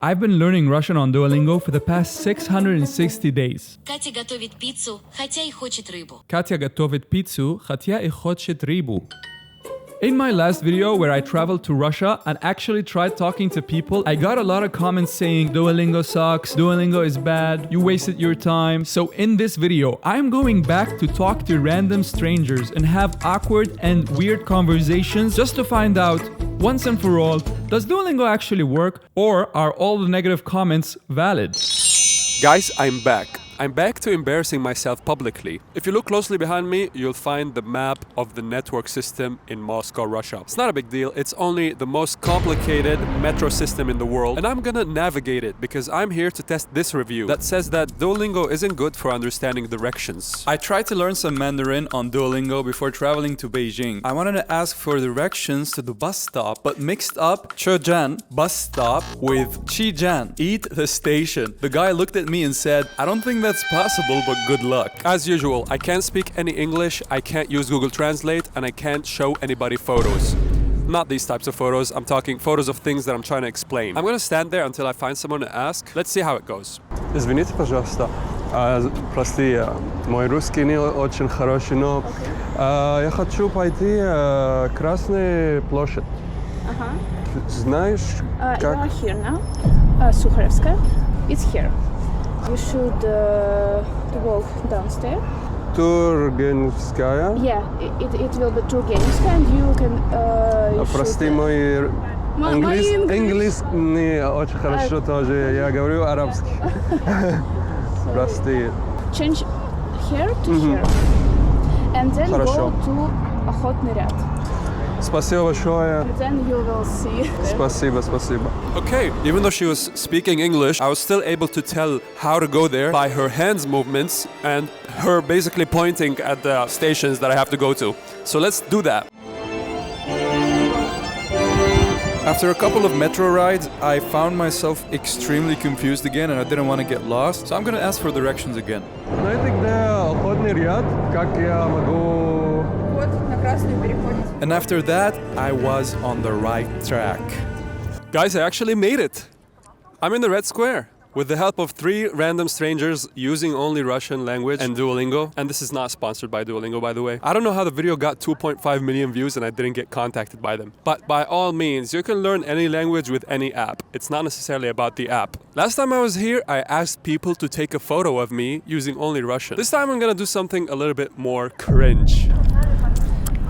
I've been learning Russian on Duolingo for the past 660 days. Катя готовит пиццу, хотя и хочет рыбу. Katya готовит пиццу, хотя и хочет рыбу. In my last video where I traveled to Russia and actually tried talking to people, I got a lot of comments saying Duolingo sucks, Duolingo is bad, you wasted your time. So in this video, I'm going back to talk to random strangers and have awkward and weird conversations just to find out, once and for all, does Duolingo actually work or are all the negative comments valid? Guys, I'm back. I'm back to embarrassing myself publicly. If you look closely behind me, you'll find the map of the network system in Moscow, Russia. It's not a big deal, it's only the most complicated metro system in the world, and I'm gonna navigate it because I'm here to test this review that says that Duolingo isn't good for understanding directions. I tried to learn some Mandarin on Duolingo before traveling to Beijing. I wanted to ask for directions to the bus stop, but mixed up Chezhan bus stop with Qijian, eat the station. The guy looked at me and said, I don't think that's possible, but good luck. As usual, I can't speak any English, I can't use Google Translate, and I can't show anybody photos. Not these types of photos, I'm talking photos of things that I'm trying to explain. I'm gonna stand there until I find someone to ask. Let's see how it goes. Извините, пожалуйста. Прости, мой русский не очень хороший, но я хочу пойти Красная площадь. Знаешь, как? You are here now. Sukharevskaya. It's here. You should walk downstairs. Тургеневская. Yeah, it will be Turgenevskaya, and you can. You Прости, should, мой English. английский не очень хорошо тоже. Я говорю арабский. Прости. Change here to here, and then Хорошо. go to охотный ряд. Спасибо большое. And then you will see. Спасибо, спасибо. Okay, even though she was speaking English, I was still able to tell how to go there by her hands movements and her basically pointing at the stations that I have to go to. So let's do that. After a couple of metro rides, I found myself extremely confused again and I didn't want to get lost, so I'm gonna ask for directions again. Знаете, где охотный ряд? Как я могу... Вот на красный переходит. And after that, I was on the right track. Guys, I actually made it. I'm in the Red Square with the help of 3 random strangers using only Russian language and Duolingo. And this is not sponsored by Duolingo, by the way. I don't know how the video got 2.5 million views and I didn't get contacted by them. But by all means, you can learn any language with any app. It's not necessarily about the app. Last time I was here, I asked people to take a photo of me using only Russian. This time I'm gonna do something a little bit more cringe.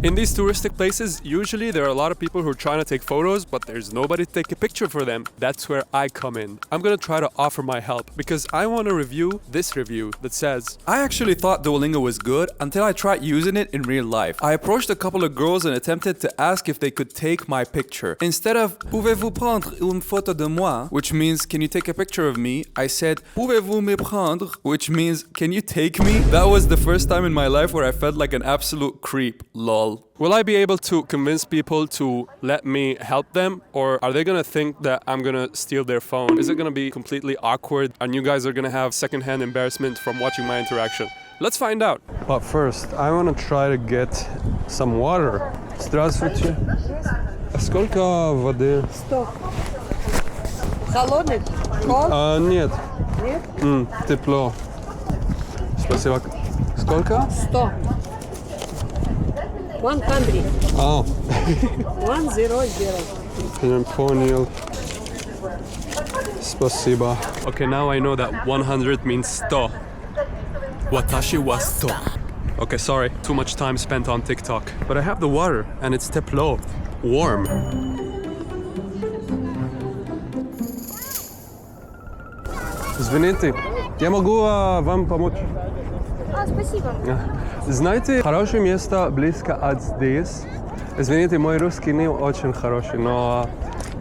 In these touristic places, usually there are a lot of people who are trying to take photos, but there's nobody to take a picture for them. That's where I come in. I'm gonna try to offer my help because I want to review this review that says, I actually thought Duolingo was good until I tried using it in real life. I approached a couple of girls and attempted to ask if they could take my picture. Instead of Pouvez-vous prendre une photo de moi, which means can you take a picture of me, I said Pouvez-vous me prendre, which means can you take me? That was the first time in my life where I felt like an absolute creep. Lol. will I be able to convince people to let me help them, or are they gonna think that I'm gonna steal their phone? Is it gonna be completely awkward and you guys are gonna have secondhand embarrassment from watching my interaction? Let's find out. But first, I want to try to get some water. Здравствуйте. Сколько воды? 100. Холодный? Cold? Нет. Нет? Тепло. Спасибо. Сколько? 100. 100. 100. Я понял. Спасибо. Okay, now I know that 100 means 100. Watashi wa 100. Okay, sorry, too much time spent on TikTok. But I have the water, and it's teplo, warm. Извините, я могу вам помочь? Спасибо. Знаете, хорошее место близко от здесь. Извините, мой русский не очень хороший, но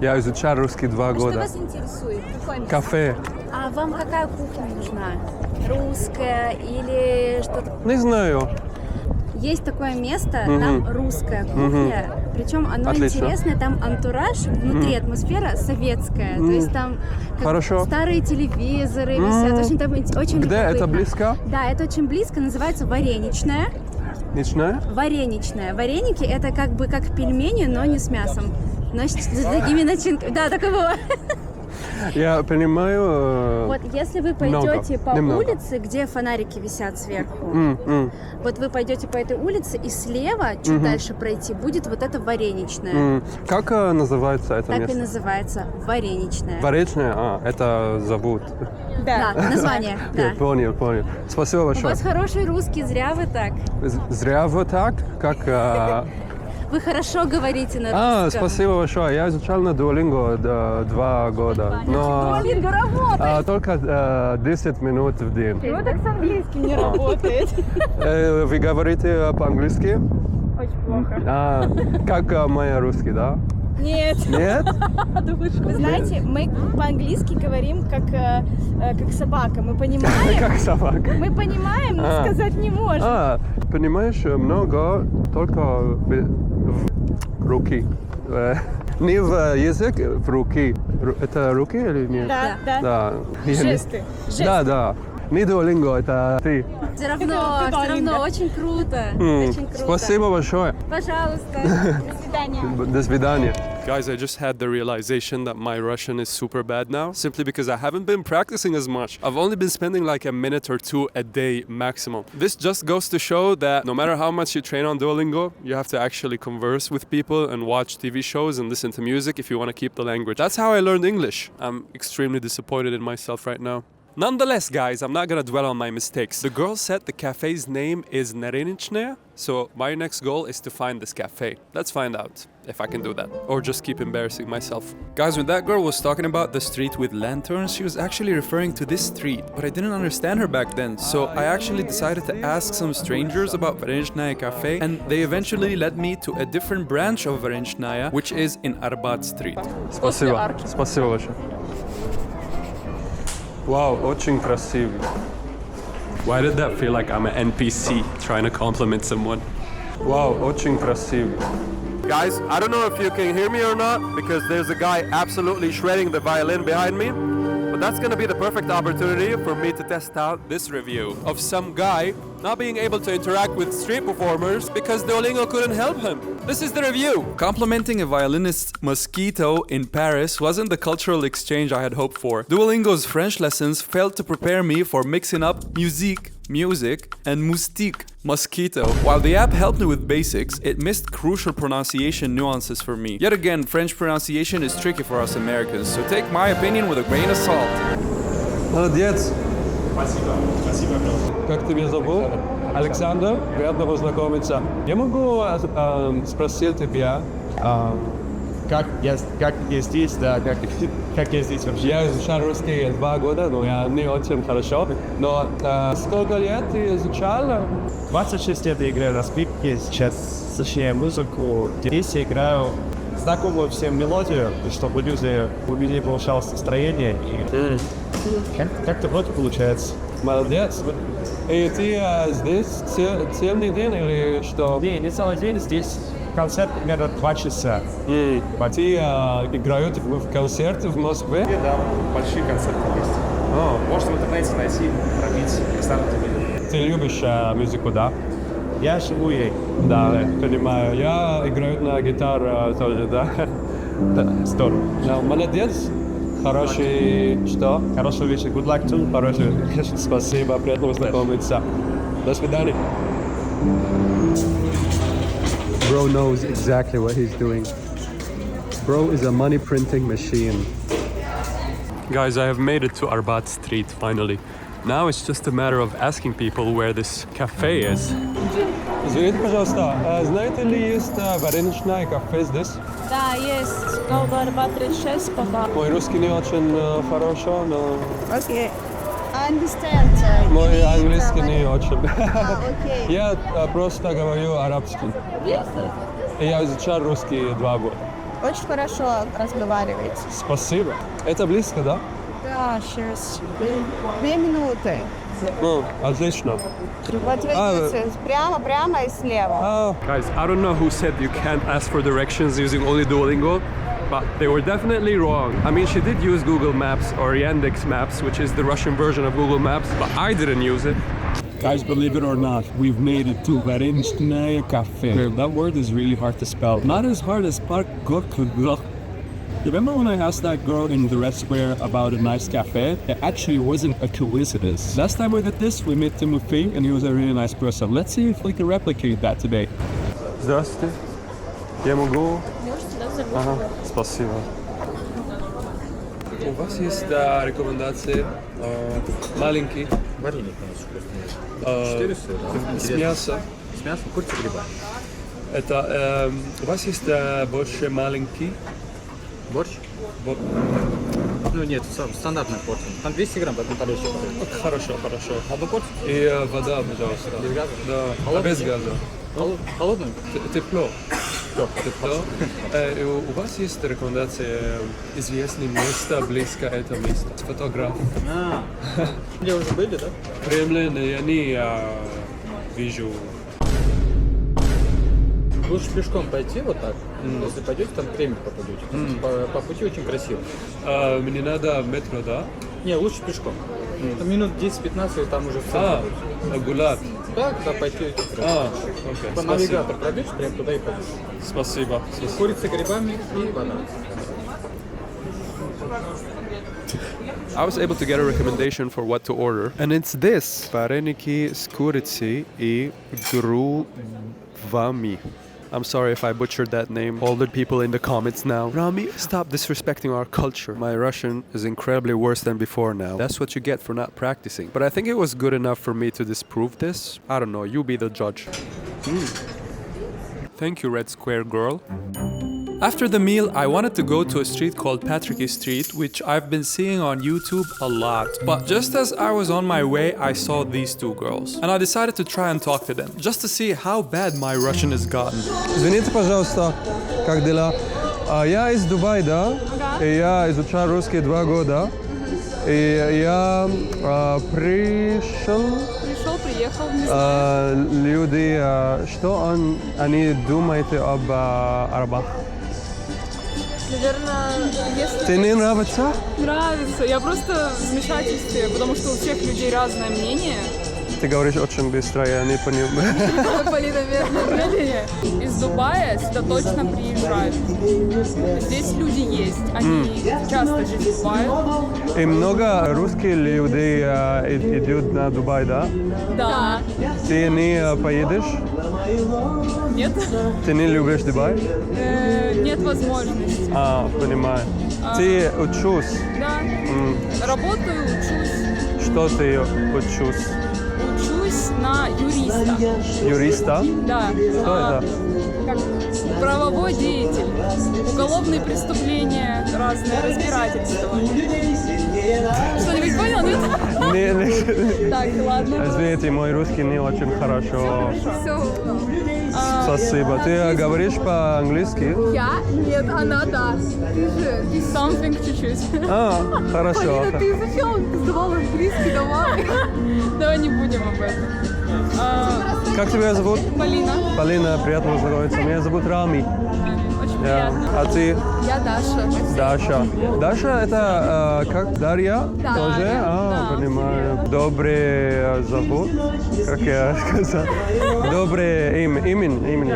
я изучал русский 2 года. Что вас интересует? Какое место? Кафе. А вам какая кухня нужна? Русская или что-то? Не знаю. Есть такое место, там русская кухня, причем оно Отлично. интересное, там антураж, внутри атмосфера советская, то есть там Хорошо. старые телевизоры висят, очень, там, очень Где это любопытно. близко? Да, это очень близко, называется вареничная. Ничная? Вареничная. Вареники это как бы как пельмени, но не с мясом, но с такими начинками. Да, так и было. Я понимаю... Вот если вы Много, пойдете по немного. улице, где фонарики висят сверху, вот вы пойдете по этой улице, и слева, чуть дальше пройти, будет вот это вареничное. Как называется это Так и место? называется вареничное. Варечное? Это зовут. Да, название, да. Понял. Спасибо У вас большое. хороший русский, зря вы так. Зря вы так? Как... Вы хорошо говорите на русском. Спасибо большое. Я изучал на Duolingo 2 года, но Duolingo работает. только 10 минут в день. Ну так с английским не работает. Вы говорите по-английски? Очень плохо. Как моя русский, да? Нет. Нет? Вы знаете, мы по-английски говорим как собака. Мы понимаем, Как собака. мы понимаем, но сказать не можем. Понимаешь, много только в руки. Не в язык, в руки. Это руки или нет? Да. Жесты. Да. Не Duolingo, это ты. Все равно очень круто. Очень круто. Спасибо большое. Пожалуйста. До свидания. До свидания. Guys, I just had the realization that my Russian is super bad now, simply because I haven't been practicing as much. I've only been spending like a minute or two a day maximum. This just goes to show that no matter how much you train on Duolingo, you have to actually converse with people and watch TV shows and listen to music if you want to keep the language. That's how I learned English. I'm extremely disappointed in myself right now. Nonetheless, guys, I'm not gonna dwell on my mistakes. The girl said the cafe's name is Narenichne, so my next goal is to find this cafe. Let's find out if I can do that, or just keep embarrassing myself. Guys, when that girl was talking about the street with lanterns, she was actually referring to this street, but I didn't understand her back then, so I actually decided to ask some strangers about Varenchnaia Cafe, and they eventually led me to a different branch of Varenchnaia, which is in Arbat Street. Спасибо. Спасибо большое. Вау, очень красивый. Why did that feel like I'm an NPC trying to compliment someone? Вау, очень красивый. Guys, I don't know if you can hear me or not, because there's a guy absolutely shredding the violin behind me. But that's gonna be the perfect opportunity for me to test out this review of some guy not being able to interact with street performers because Duolingo couldn't help him. This is the review. Complimenting a violinist's mosquito in Paris wasn't the cultural exchange I had hoped for. Duolingo's French lessons failed to prepare me for mixing up music, and moustique, mosquito. While the app helped me with basics, it missed crucial pronunciation nuances for me. Yet again, French pronunciation is tricky for us Americans, so take my opinion with a grain of salt. Молодец. Спасибо. Как тебя зовут? Александр. Приятно познакомиться. Я могу спросить тебя, как я здесь, да, как я здесь вообще? я изучал русский 2 года, но я не очень хорошо. Но сколько лет ты изучал? 26 лет я играю на скрипке, сейчас сочиняю музыку. Здесь я играю знакомую всем мелодию, чтобы у людей получалось настроение. И как-то вроде получается. Молодец. И ты здесь целый день или что? Не целый день, здесь концерт примерно 2 часа. Ты играешь в концерте в Москве? Да, большие концерты есть. Можете в интернете найти, пробить, Ты любишь музыку, да? Я живу ей. Да, понимаю. Я играю на гитаре тоже, да? Здорово. Да, молодец. Хороший что? Хорошего вечера. Good luck too. Хороший. Спасибо, приятно познакомиться. До свидания. Bro knows exactly what he's doing. Bro is a money printing machine. Guys, I have made it to Arbat Street finally. Now it's just a matter of asking people where this cafe is. Извините, пожалуйста, знаете ли есть вареничное кафе здесь? Да, есть. Новый Арбат 36, пока. Мой русский не очень хорошо, но Okay. I understand. мой английский не очень. Okay. Я просто говорю арабский. И я изучал русский 2 года. Очень хорошо разговариваете. Спасибо. Это близко, да? Да, сейчас. 2 минуты. Ну, отлично. Вот вы идете прямо и слева. Guys, I don't know who said you can't ask for directions using only Duolingo, but they were definitely wrong. I mean, she did use Google Maps or Yandex Maps, which is the Russian version of Google Maps, but I didn't use it. Guys, believe it or not, we've made it to Varenchnaia Cafe. That word is really hard to spell. Not as hard as Park Gorkudok. Remember when I asked that girl in the Red Square about a nice cafe? It actually wasn't a coincidence. Last time we did this, we met Timothy, and he was a really nice person. Let's see if we can replicate that today. Здравствуйте. Я могу... Ага, спасибо. У вас есть рекомендации маленький? Вареник у нас вкусный. 4 сыра. С мясом. С мясом, курица, гриба. Это у вас есть больше маленький? Борщ? Ну нет, стандартная порция. Там 200 грамм, поэтому подольше. Хорошо, хорошо. Одну порцию? И вода, пожалуйста. Без газа? Да, без газа. Холодную? Тепло. Тепло. И у вас есть рекомендации известные места, близко это место? Фотограф. Где уже были, да? В Кремле я не вижу. Лучше пешком пойти вот так. Если пойдете, там в Кремль попадете. По пути очень красиво. Мне надо метро, да? Не, лучше пешком. Там минут 10-15 там уже в центре. Гулять. Да, туда пойти. Окей. По навигатор пробежишь, прям туда и пойдешь. Спасибо. Курица, грибами и вода. I was able to get a recommendation for what to order, and it's this: вареники с курицей и грувами. I'm sorry if I butchered that name. Older people in the comments now. Rami, stop disrespecting our culture. My Russian is incredibly worse than before now. That's what you get for not practicing. But I think it was good enough for me to disprove this. I don't know, you be the judge. Thank you, Red Square girl. After the meal, I wanted to go to a street called Patricky Street, which I've been seeing on YouTube a lot. But just as I was on my way, I saw these two girls. And I decided to try and talk to them, just to see how bad my Russian has gotten. Извините, пожалуйста, как дела? Я из Дубая, да? И я изучал русский 2 года. И я приехал, не знаю. Люди, что они думают об арабах? Наверное, если... Тебе не нравится? Нравится. Я просто в замешательстве, потому что у всех людей разное мнение. Ты говоришь очень быстро, я не понимаю. Полина, наверное. Из Дубая сюда точно приезжают. Здесь люди есть. Они часто здесь бывают. И много русских людей идут на Дубай, да? Да. Ты не поедешь? Нет. Ты не любишь Дубай? Нет возможности. Понимаю. Ты учусь? Да. Работаю, учусь. Что ты учусь? Учусь на юриста. Юриста? Да. Что это? Как правовой деятель. Уголовные преступления, разные разбирательства. Что-нибудь понял, нет? Не. Так, ладно. Извините, мой русский не очень хорошо. Все. Спасибо. Ты говоришь по-английски? Я? Нет, она да. Ты же. Something чуть-чуть. Хорошо. Полина, ты изучала, ты сдавала английский, давай. Давай не будем об этом. Как тебя зовут? Полина. Полина, приятно познакомиться. Меня зовут Рами. Очень приятно. А ты? Я Даша. Даша. Даша это как Дарья? Да. Тоже? Да. Понимаю. Добрый зовут, как я сказал. Доброе имени.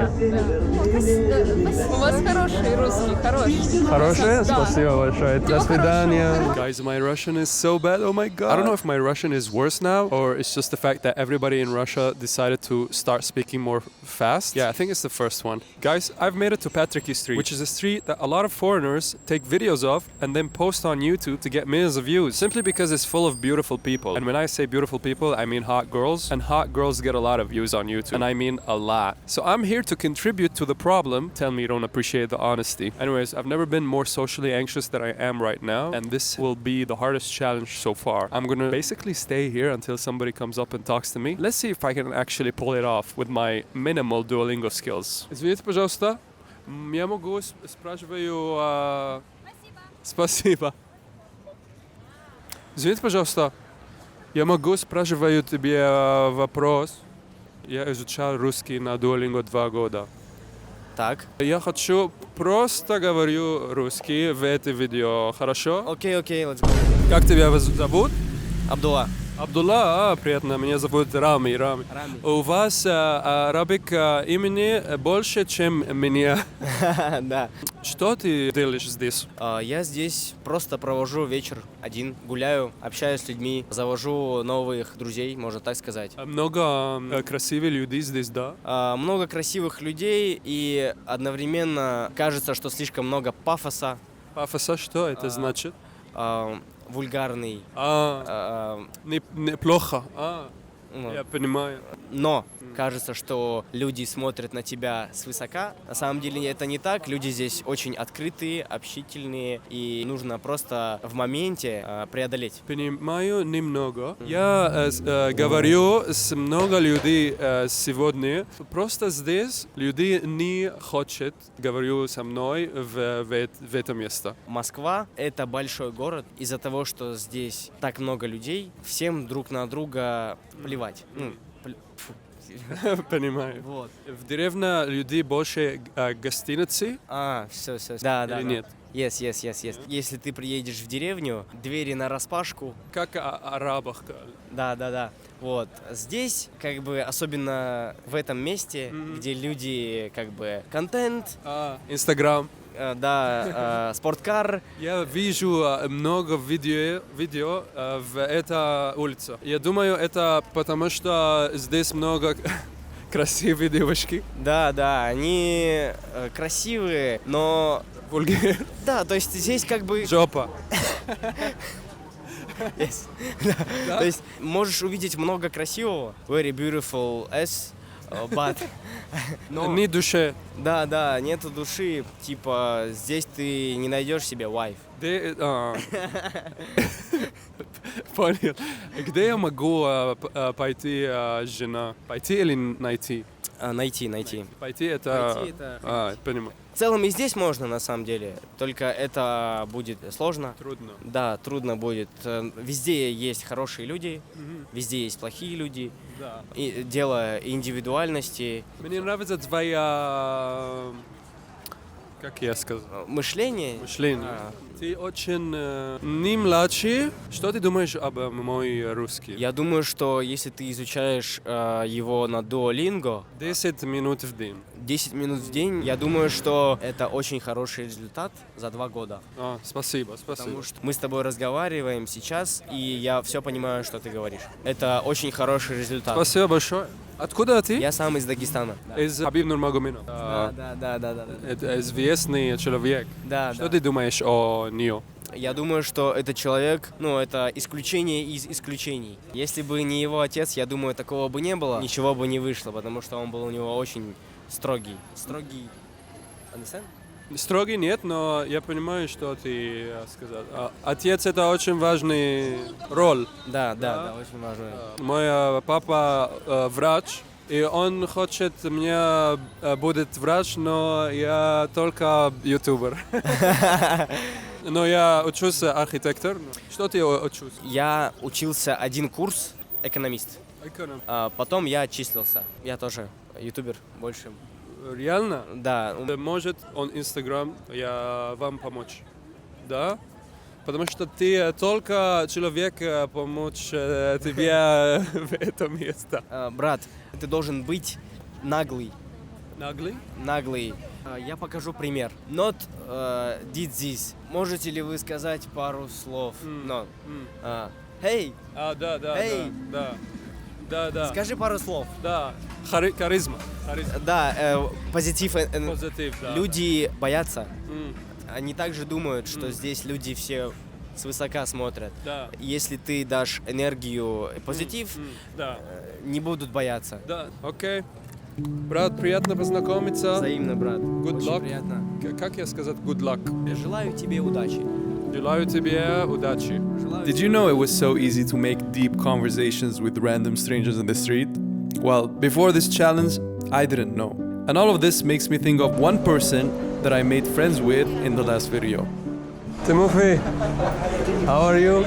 У вас хороший русский, хороший. Хорошее? Спасибо большое. До свидания. Guys, my Russian is so bad. Oh my god. I don't know if my Russian is worse now or it's just the fact that everybody in Russia decided to start speaking more fast. Yeah, I think it's the first one. Guys, I've made it to Patricky Street, which is a street that a lot of foreigners take videos of and then post on YouTube to get millions of views, simply because it's full of beautiful people. And when I say beautiful people, I mean hot girls. And hot girls get a lot of views on YouTube. And I mean a lot. So I'm here to contribute to the problem. Tell me you don't appreciate the honesty. Anyways, I've never been more socially anxious than I am right now. And this will be the hardest challenge so far. I'm gonna basically stay here until somebody comes up and talks to me. Let's see if I can actually pull it off with my minimal Duolingo skills. Извините, пожалуйста. Я могу спрашиваю... Спасибо. Извините, пожалуйста. Я могу спрашиваю тебе вопрос. Я изучал русский на Duolingo 2 года. Так. Я хочу просто говорю русский в это видео, хорошо? Окей, let's go. Как тебя зовут? Абдулла. Абдулла, приятно, меня зовут Рами. У вас арабик имени больше, чем меня. Да. Что ты делаешь здесь? Я здесь просто провожу вечер один, гуляю, общаюсь с людьми, завожу новых друзей, можно так сказать. Много красивых людей здесь, да? Много красивых людей, и одновременно кажется, что слишком много пафоса. Пафоса что это значит? Вульгарный. Неплохо. Я понимаю. Но кажется, что люди смотрят на тебя свысока. На самом деле это не так. Люди здесь очень открытые, общительные, и нужно просто в моменте преодолеть. Понимаю немного. Я говорю с много людей сегодня. Просто здесь люди не хотят говорить со мной в этом месте. Москва — это большой город. Из-за того, что здесь так много людей, всем друг на друга плевать. Понимаю. Вот. В деревне людей больше гостиницы? Все. Да. Нет? Yes. Если ты приедешь в деревню, двери нараспашку. Как арабах. Да. Вот. Здесь, как бы, особенно в этом месте, где люди, как бы, контент. Инстаграм. Да, спорткар. Я вижу много видео в этой улице. Я думаю, это потому, что здесь много красивых девушки. Да, они красивые, но... Вульгар. Да, то есть здесь как бы... Жопа. Yes. То есть можешь увидеть много красивого. Very beautiful ass. But... Не душе. Да, нету души. Типа, здесь ты не найдешь себе wife. Понял. Где я могу пойти жена? Пойти или найти? Найти. Пойти это... понимаю. В целом и здесь можно, на самом деле. Только это будет сложно. Трудно. Да, трудно будет. Везде есть хорошие люди, везде есть плохие люди. Да. И дело индивидуальности. Мне нравится твоя... Как я сказал? Мышление. Ты очень не младший. Что ты думаешь об мой русский? Я думаю, что если ты изучаешь его на Duolingo... 10 минут в день. 10 минут в день, я думаю, что это очень хороший результат за 2 года. Спасибо. Потому что мы с тобой разговариваем сейчас, и я все понимаю, что ты говоришь. Это очень хороший результат. Спасибо большое. Откуда ты? Я сам из Дагестана. Из Хабиб Нурмагомедов. Да. Это известный человек. Да. Что ты думаешь о нее? Я думаю, что этот человек, это исключение из исключений. Если бы не его отец, я думаю, такого бы не было, ничего бы не вышло, потому что он был у него очень строгий. Understand? Строгий нет, но я понимаю, что ты сказал. Отец — это очень важный роль. Да, очень важный. Мой папа врач, и он хочет меня будет врач, но я только ютубер. Но я учусь архитектор. Что ты учился? Я учился один курс экономист. Потом я отчислился. Я тоже ютубер больше. Реально? Да. Может он Инстаграм, я вам помочь. Да? Потому что ты только человек помочь тебе в этом месте. Брат, ты должен быть наглый. Наглый? Наглый. Я покажу пример. Not did this. Можете ли вы сказать пару слов? Hey. Да. Скажи пару слов. Да. Харизма. Да, позитив. Позитив, да. Люди боятся. Они также думают, что здесь люди все свысока смотрят. Да. Если ты дашь энергию позитив, не будут бояться. Да, окей. Брат, приятно познакомиться. Взаимно, брат. Good Очень luck. приятно. Как я сказать good luck? Желаю тебе удачи. Желаю тебе удачи. Did you know it was so easy to make deep conversations with random strangers in the street? Well, before this challenge, I didn't know. And all of this makes me think of one person that I made friends with in the last video. Timothy, how are you?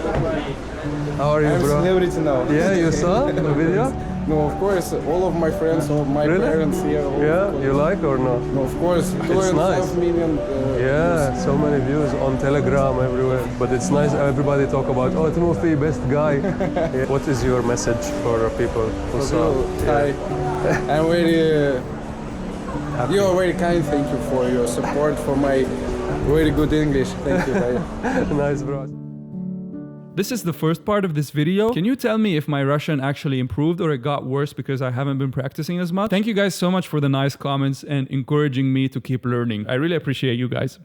How are you, I'm bro? celebrity now. Yeah, you saw the video? No, of course. All of my friends, all of my Really? parents here. Yeah, you like or not? No, of course. It's nice. 2.5 million. Yeah, so many views on Telegram everywhere. But it's nice. Everybody talk about, oh, Timothy, best guy. Yeah. What is your message for people who saw? Hi. I'm very. You are very kind. Thank you for your support, for my very good English. Thank you. Nice, bro. This is the first part of this video. Can you tell me if my Russian actually improved or it got worse because I haven't been practicing as much? Thank you guys so much for the nice comments and encouraging me to keep learning. I really appreciate you guys.